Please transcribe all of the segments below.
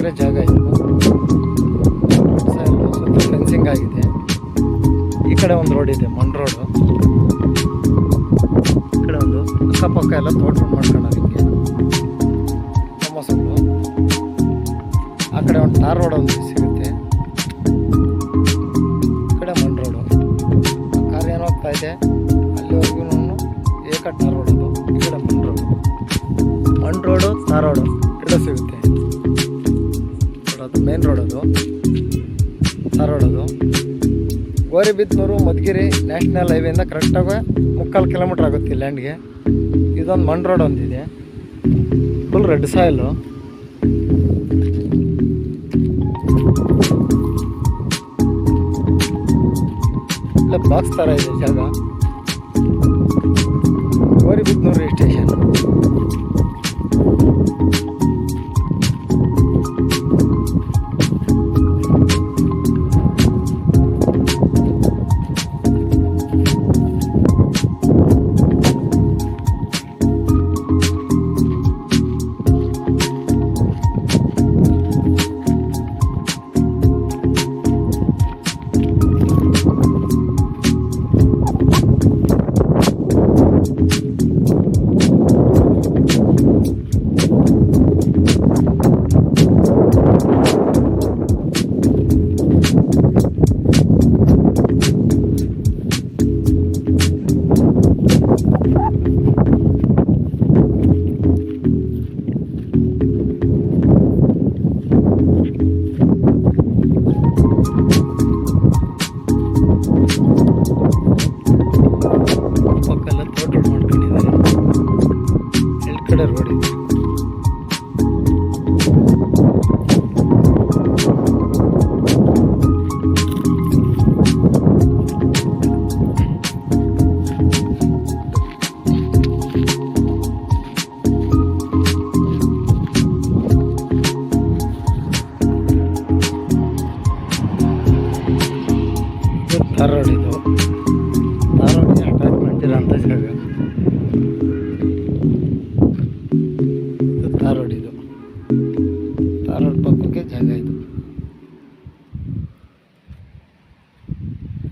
ಎಕರೆ ಜಾಗ ಇದು. ಸುತ್ತ ಫೆನ್ಸಿಂಗ್ ಆಗಿದೆ. ಈ ಕಡೆ ಒಂದು ರೋಡ್ ಇದೆ, ಮಣ್ ರೋಡು. ಈ ಕಡೆ ಒಂದು ಅಕ್ಕಪಕ್ಕ ಎಲ್ಲ ತೋಟ ಮಾಡ್ಕೊಳ್ಳೋದು ಹಿಂಗೆ ಮೊಸರು. ಆ ಕಡೆ ಒಂದು ಟಾರ್ ರೋಡ್ ಒಂದು ಸಿಗುತ್ತೆ. ಈ ಕಡೆ ಮಣ್ ರೋಡು. ಕಾರ್ ಏನು ಹೋಗ್ತಾ ಇದೆ ಅಲ್ಲಿವರೆಗೂ ಏಕ ಟಾರ್ ರೋಡ್ ಅದು. ಈ ಕಡೆ ಮಣ್ ರೋಡು, ಟಾರ್ ರೋಡು ಎರಡು ಸಿಗುತ್ತೆ. ಅದು ಮೇನ್ ರೋಡ್, ಅದು ಟಾರ್ ರೋಡ್. ಅದು ಗೋರಿಬಿದನೂರು ಮಧುಗಿರಿ ನ್ಯಾಷನಲ್ ಹೈವೇಯಿಂದ ಕರೆಕ್ಟಾಗಿ 3/4 ಕಿಲೋಮೀಟ್ರ್ ಆಗುತ್ತೆ ಲ್ಯಾಂಡ್ಗೆ. ಇದೊಂದು ಮಣ್ ರೋಡ್ ಒಂದಿದೆ, ಫುಲ್ ರೆಡ್ ಸಾಯಿಲು. ಇಲ್ಲ ಬಾಕ್ಸ್ ಥರ ಇದೆ ಜಾಗ. ಗೋರಿಬಿದನೂರು ಸ್ಟೇಷನ್. ಪಕ್ಕೆಲ್ಲ ತೋಟ ಮಾಡ್ಕೊಂಡಿದ್ದಾರೆ. ಎರಡು ಕಡೆ ರೋಡ್ ಇದೆ. ಟಾರ್ ರೋಡ್ ಇದು. ಟಾರ್ ರೋಡ್ಗೆ ಅಟ್ಯಾಚ್ಮೆಂಟ್ ಇರೋಂಥ ಜಾಗ. ಟಾರ್ ರೋಡ್ ಇದು. ಟಾರ್ ರೋಡ್ ಪಕ್ಕಕ್ಕೆ ಜಾಗ ಇದು.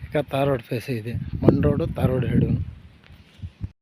ಈಗ ಟಾರ್ ರೋಡ್ ಫೇಸ್ ಇದೆ. ಮಣ್ ರೋಡು, ಟಾರ್ ರೋಡ್ ಎರಡು.